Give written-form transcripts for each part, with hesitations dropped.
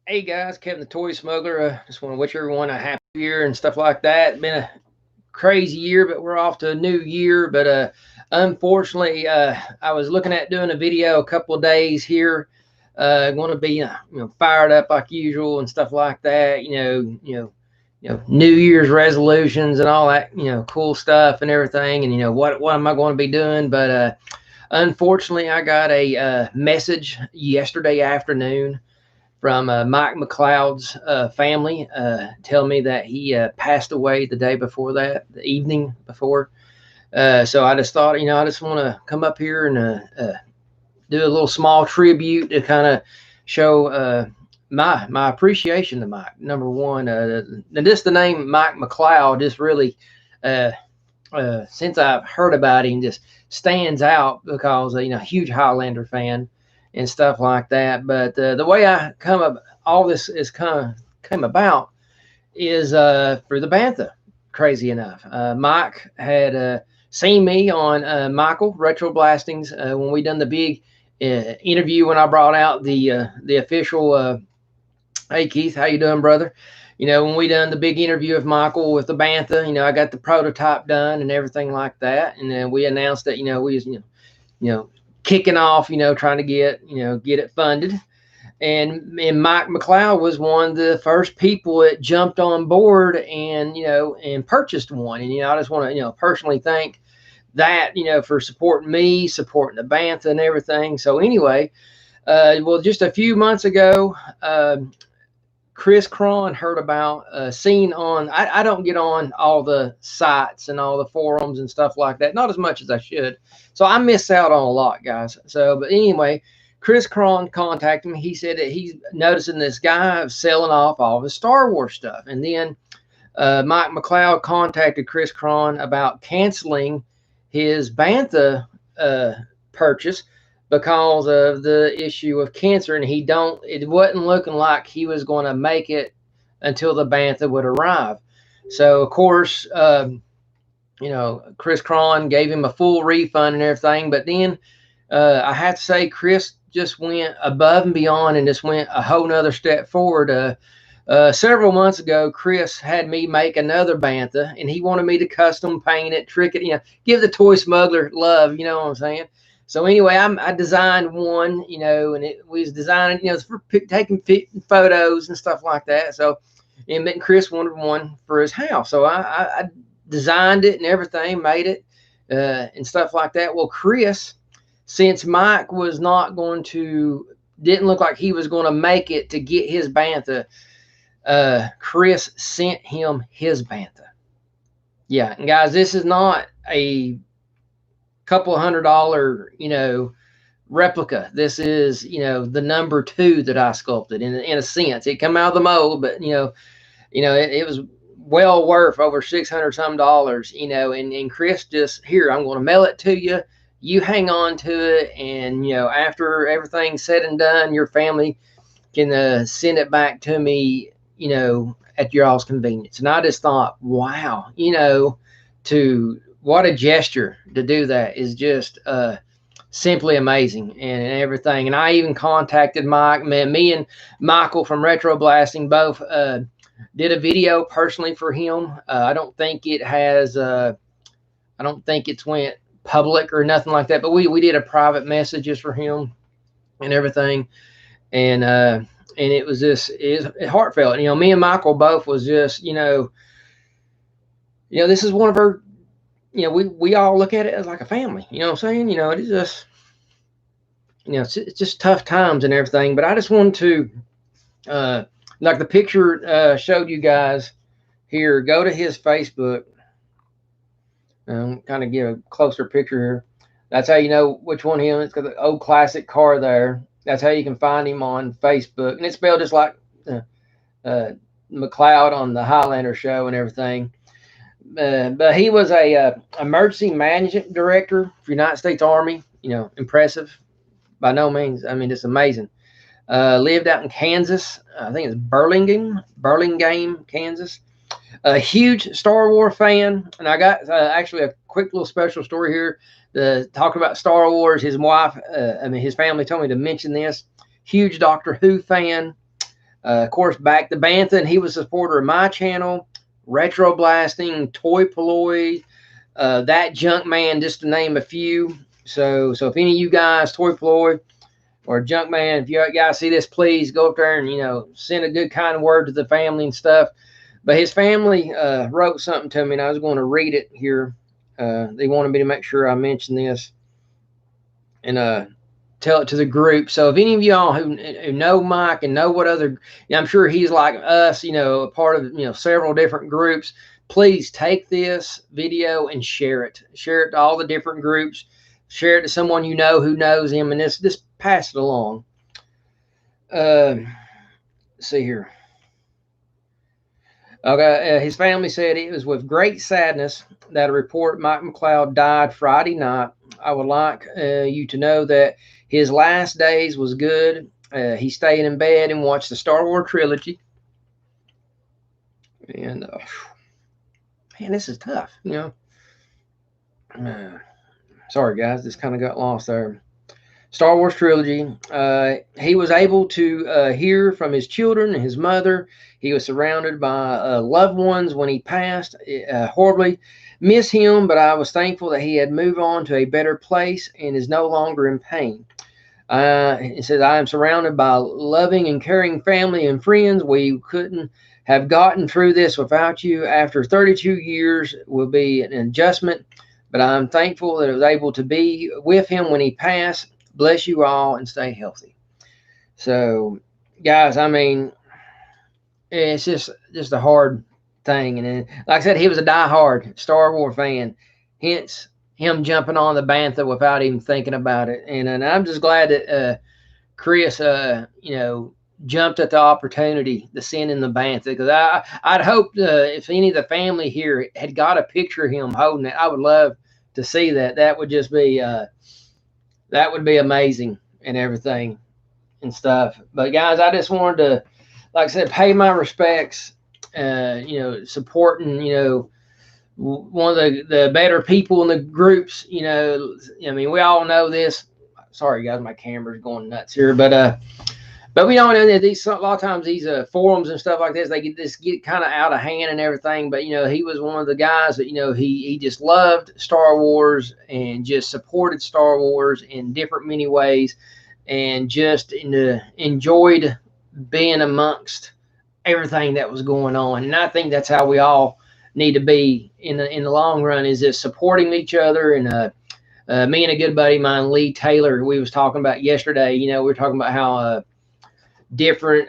Hey guys, Kevin the Toy Smuggler. Just want to wish everyone a happy year and stuff like that. Been a crazy year, but we're off to a new year. But unfortunately, I was looking at doing a video a couple of days here. Going to be fired up like usual and stuff like that. New Year's resolutions and all that. Cool stuff and everything. And what am I going to be doing? But unfortunately, I got a message yesterday afternoon from Mike McCloud's family tell me that he passed away the day before that, the evening before. So I just thought, I just want to come up here and do a little small tribute to kind of show my appreciation to Mike. Number one, and just the name Mike McCloud just really, uh, since I've heard about him, just stands out because huge Highlander fan and stuff like that. But the way I come up, all this is kind of came about is for the Bantha. Crazy enough, Mike had seen me on Michael Retro Blastings when we done the big interview when I brought out the official. Hey Keith, how you doing, brother? When we done the big interview of Michael with the Bantha, I got the prototype done and everything like that, and then we announced that we was kicking off, trying to get it funded. And Mike McCloud was one of the first people that jumped on board and purchased one. And I just want to personally thank that for supporting me, supporting the Bantha and everything. So anyway, well, just a few months ago, Chris Cron heard about seen on. I don't get on all the sites and all the forums and stuff like that, not as much as I should. So I miss out on a lot, guys. So, but anyway, Chris Cron contacted me. He said that he's noticing this guy selling off all of his Star Wars stuff. And then Mike McCloud contacted Chris Cron about canceling his Bantha purchase because of the issue of cancer, and it wasn't looking like he was going to make it until the Bantha would arrive. So of course, Chris Cron gave him a full refund and everything, but then I have to say Chris just went above and beyond and just went a whole nother step forward. Several months ago, Chris had me make another Bantha, and he wanted me to custom paint it, trick it, give the toy smuggler love. You know what I'm saying? So anyway, I designed one, and it was designing, for taking photos and stuff like that. So, and Chris wanted one for his house, so I designed it and everything, made it and stuff like that. Well, Chris, since Mike was not going to, didn't look like he was going to make it to get his Bantha, Chris sent him his Bantha. Yeah, and guys, this is not a couple $100, replica. This is, the number two that I sculpted in a sense. It come out of the mold, but it was well worth over 600 some dollars, and Chris just here, I'm going to mail it to you. You hang on to it, and after everything's said and done, your family can send it back to me, at your all's convenience. And I just thought, wow, to what a gesture to do that is just simply amazing and everything. And I even contacted Mike. Me and Michael from Retro Blasting both did a video personally for him. I don't think it has. I don't think it's went public or nothing like that. But we did a private messages for him and everything, and it was just is heartfelt. Me and Michael both was just this is one of our. We all look at it as like a family. You know what I'm saying? It is just it's just tough times and everything. But I just wanted to like the picture showed you guys here. Go to his Facebook. Kind of give a closer picture here. That's how you know which one him. It's got the old classic car there. That's how you can find him on Facebook, and it's spelled just like McCloud on the Highlander show and everything. But he was a emergency management director for United States Army. Impressive by no means. I mean, it's amazing. Lived out in Kansas. I think it's Burlingame, Kansas. A huge Star Wars fan, and I got actually a quick little special story here to talk about Star Wars. His wife, his family told me to mention this. Huge Doctor Who fan. Of course, back to Bantha, and he was a supporter of my channel, Retro Blasting, Toy Ploy, That Junk Man, just to name a few. So if any of you guys, Toy Ploy or Junk Man, if you guys see this, please go up there and, you know, send a good kind word to the family and stuff. But his family wrote something to me, and I was going to read it here. They wanted me to make sure I mention this and tell it to the group. So if any of y'all who know Mike and know what other, you know, I'm sure he's like us, you know, a part of, you know, several different groups, please take this video and share it. Share it to all the different groups. Share it to someone you know who knows him, and just pass it along. Let's see here. Okay, his family said it was with great sadness that a report Mike McCloud died Friday night. I would like you to know that his last days was good. He stayed in bed and watched the Star Wars trilogy. And man, this is tough, you know. Sorry, guys, this kind of got lost there. Star Wars trilogy. He was able to hear from his children and his mother. He was surrounded by loved ones when he passed. Horribly miss him, but I was thankful that he had moved on to a better place and is no longer in pain. He says, I am surrounded by loving and caring family and friends. We couldn't have gotten through this without you. After 32 years will be an adjustment, but I'm thankful that I was able to be with him when he passed. Bless you all and stay healthy. So, guys, I mean, it's just a hard thing. And then, like I said, he was a die-hard Star Wars fan, hence him jumping on the Bantha without even thinking about it. And I'm just glad that Chris, you know, jumped at the opportunity to send in the Bantha, because I'd hoped if any of the family here had got a picture of him holding it, I would love to see that. That would just be that would be amazing and everything and stuff. But guys, I just wanted to, like I said, pay my respects, you know, supporting, you know, one of the better people in the groups, you know. I mean, we all know this. Sorry, guys, my camera's going nuts here. But we all know that these, a lot of times these forums and stuff like this, they get kind of out of hand and everything. But, you know, he was one of the guys that, you know, he just loved Star Wars and just supported Star Wars in different many ways, and just enjoyed being amongst everything that was going on. And I think that's how we all need to be in the long run, is just supporting each other. And me and a good buddy of mine, Lee Taylor, we was talking about yesterday, you know, we were talking about how different,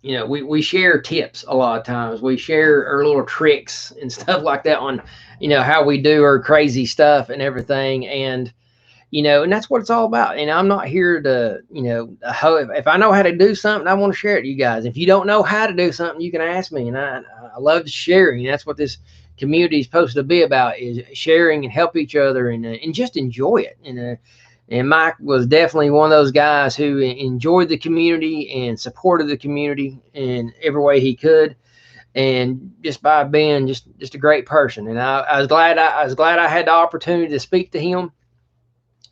you know, we share tips a lot of times. We share our little tricks and stuff like that on, you know, how we do our crazy stuff and everything. And, you know, and that's what it's all about. And I'm not here to, you know, if I know how to do something, I want to share it to you guys. If you don't know how to do something, you can ask me. And I love sharing. That's what this community is supposed to be about, is sharing and help each other and just enjoy it. And Mike was definitely one of those guys who enjoyed the community and supported the community in every way he could, and just by being just a great person. And I was glad I had the opportunity to speak to him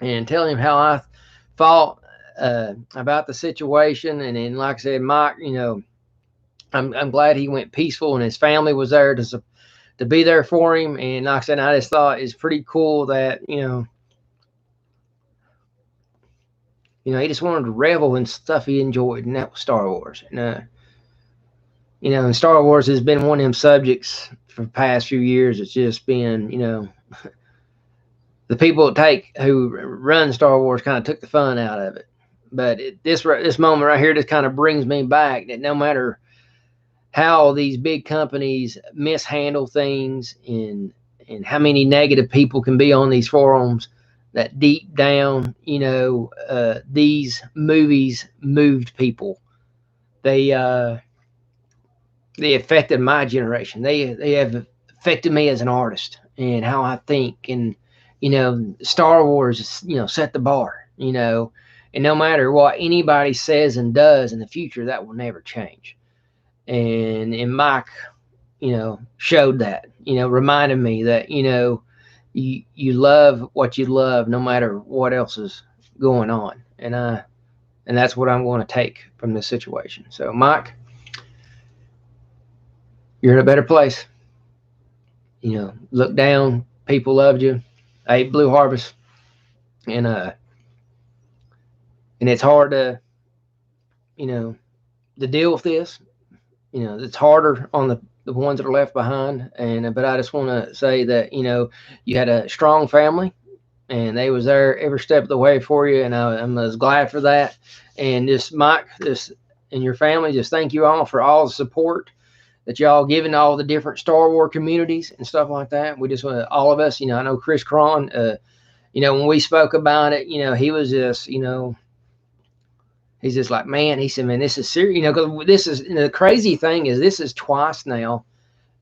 and tell him how I thought about the situation. And then, like I said, Mike, you know, I'm glad he went peaceful and his family was there to be there for him. And like I said, I just thought it's pretty cool that, you know, he just wanted to revel in stuff he enjoyed, and that was Star Wars. And you know, and Star Wars has been one of them subjects for the past few years. It's just been, you know, the people who run Star Wars kind of took the fun out of it. But this moment right here just kind of brings me back that no matter how these big companies mishandle things and how many negative people can be on these forums, that deep down, you know, these movies moved people. They affected my generation. They have affected me as an artist and how I think. And, you know, Star Wars, you know, set the bar, you know, and no matter what anybody says and does in the future, that will never change. And Mike, you know, showed that, you know, reminded me that, you know, you love what you love no matter what else is going on. And And that's what I'm going to take from this situation. So, Mike, you're in a better place. You know, look down. People loved you. I ate Blue Harvest, and it's hard to, you know, to deal with this. You know, it's harder on the ones that are left behind. And but I just want to say that, you know, you had a strong family, and they was there every step of the way for you, and I'm as glad for that. And just Mike, just and your family, just thank you all for all the support that y'all given all the different Star Wars communities and stuff like that. We just want all of us, you know, I know Chris Cron, you know, when we spoke about it, you know, he was just, you know, he's just like, man, he said, man, this is serious, you know, because this is, you know, the crazy thing is this is twice now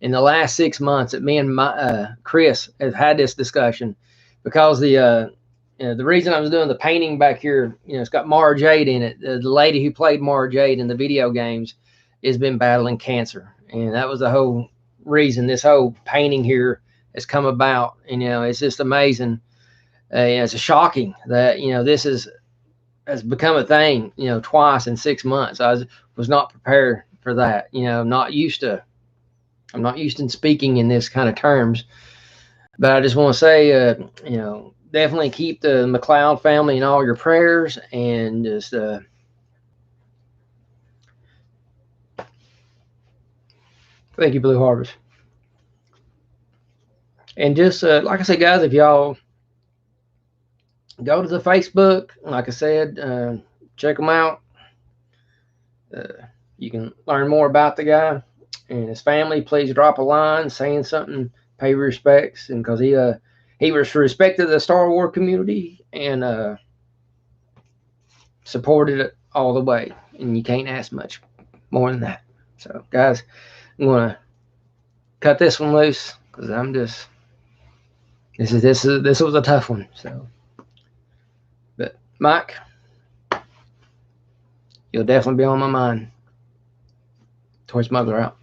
in the last 6 months that me and my Chris have had this discussion, because you know, the reason I was doing the painting back here, you know, it's got Mara Jade in it. The lady who played Mara Jade in the video games has been battling cancer, and that was the whole reason this whole painting here has come about. And you know, it's just amazing. It's shocking that, you know, this has become a thing, you know, twice in 6 months. I was not prepared for that. You know, I'm not used to speaking in this kind of terms. But I just want to say, you know, definitely keep the McCloud family in all your prayers, and just thank you, Blue Harvest. And just like I said, guys, if y'all go to the Facebook, like I said, check them out. You can learn more about the guy and his family. Please drop a line saying something, pay respects, and because he respected the Star Wars community and supported it all the way, and you can't ask much more than that. So, guys, I'm gonna cut this one loose because I'm just this was a tough one. So, but Mike, you'll definitely be on my mind. Toy Smuggler out.